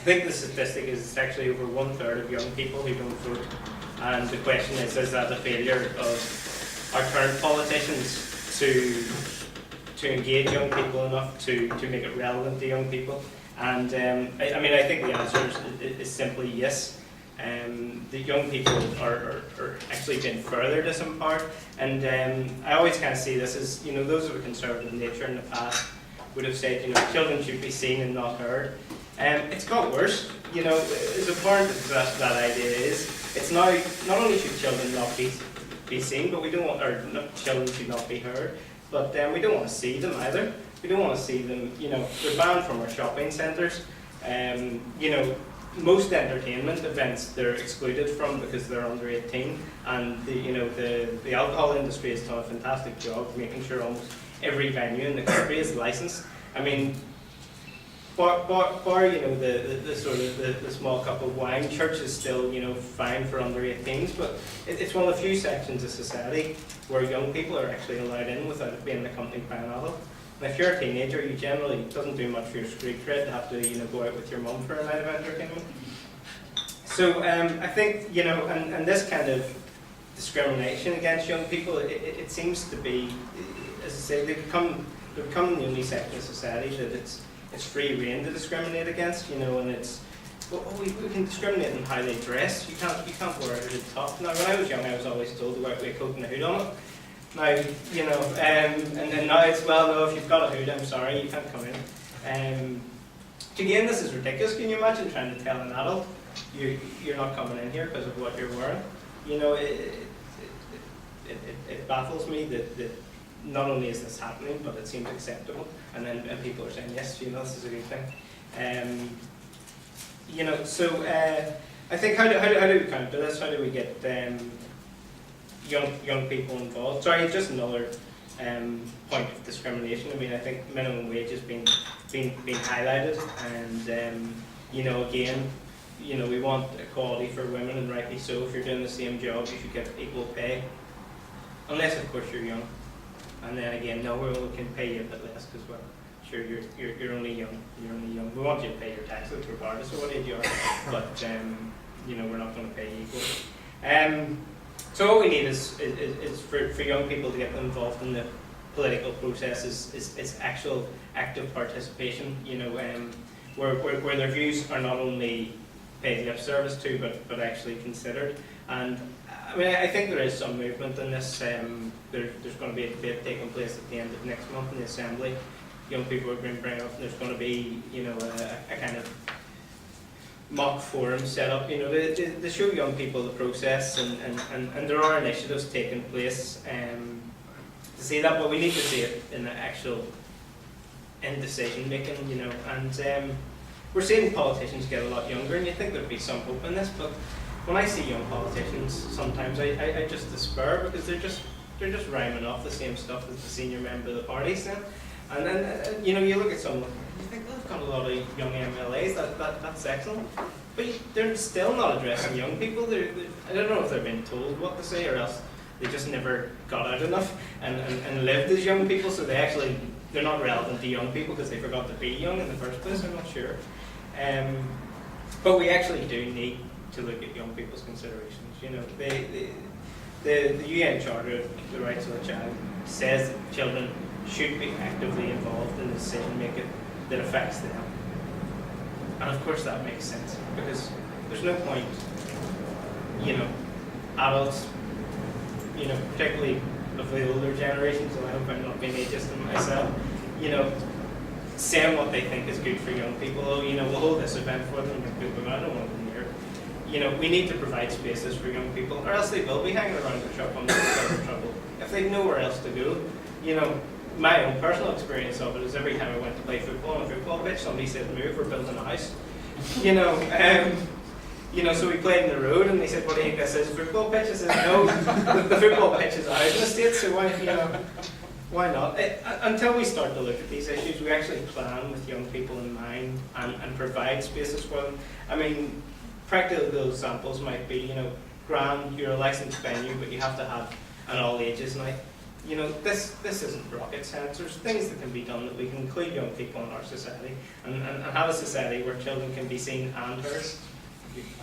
I think the statistic is it's actually over 1/3 of young people who don't vote. And the question is that a failure of our current politicians to engage young people enough to make it relevant to young people? And I think the answer is simply yes. The young people are actually being further disempowered, and I always kind of see this as, those of a conservative nature in the past would have said, children should be seen and not heard. It's got worse, as abhorrent as that idea is. It's now, not only should children not be seen, but we don't want, or not, children should not be heard, but we don't want to see them either. We don't want to see them, they're banned from our shopping centres. Most entertainment events they're excluded from because they're under 18, and the alcohol industry has done a fantastic job of making sure almost every venue in the country is licensed. I mean, bar the sort of the small cup of wine, church is still fine for under 18s, but it's one of the few sections of society where young people are actually allowed in without it being accompanied by an adult. And if you're a teenager, you generally, it doesn't do much for your street cred to have to go out with your mum for a night of entertainment. So I think and this kind of discrimination against young people, it seems to be, as I say, they become the only section of society that it's free rein to discriminate against, and it's, we can discriminate in how they dress. You can't wear it at the top. Now, when I was young, I was always told to go out with a coat and a hood on it. Now, and now it's, well, no, if you've got a hood, I'm sorry, you can't come in. Again, this is ridiculous. Can you imagine trying to tell an adult you're not coming in here because of what you're wearing? It baffles me that not only is this happening, but it seems acceptable, and people are saying, yes, this is a good thing. So I think how do we counter this? How do we get young people involved? Sorry, just another point of discrimination. I mean, I think minimum wage has been highlighted, and again, we want equality for women, and rightly so. If you're doing the same job, you should get equal pay, unless of course you're young. And then again, no, we can pay you a bit less because, well, sure, you're only young. You're only young. We want you to pay your taxes regardless of what age you are, but we're not going to pay you equally. So what we need is for young people to get involved in the political process is actual active participation. Where their views are not only paid lip service to, but actually considered. And I mean, I think there is some movement in this. There's going to be a debate taking place at the end of next month in the Assembly. Young people are going to bring up. There's going to be, a kind of mock forum set up, to show young people the process, and there are initiatives taking place to see that, but we need to see it in the actual decision making, and we're seeing politicians get a lot younger, and you think there'd be some hope in this, but when I see young politicians, sometimes I just despair, because they're just rhyming off the same stuff as the senior member of the party saying. And then you look at someone, you think, well, they've got a lot of young MLAs, that's excellent, but they're still not addressing young people. I don't know if they're being told what to say, or else they just never got out enough and lived as young people, so they're not relevant to young people because they forgot to be young in the first place. I'm not sure, but we actually do need to look at young people's considerations. The UN Charter of the Rights of the Child says that children should be actively involved in the decision making that affects them. And of course that makes sense, because there's no point, adults, particularly of the older generations, so I hope I'm not being ageist in myself, saying what they think is good for young people. We'll hold this event for them, but I don't want them here. We need to provide spaces for young people, or else they will be hanging around the shop on the trouble. If they've nowhere else to go, my own personal experience of it is every time I went to play football on a football pitch, somebody said, move, we're building a house. So we played in the road, and they said, what do you think this is, a football pitch? I said, no, the football pitch is out in the States, so why not? Until we start to look at these issues, we actually plan with young people in mind and provide spaces for them. I mean, practical examples might be, grand, you're a licensed venue, but you have to have an all ages night. you know, this isn't rocket science. There's things that can be done that we can include young people in our society and have a society where children can be seen and heard.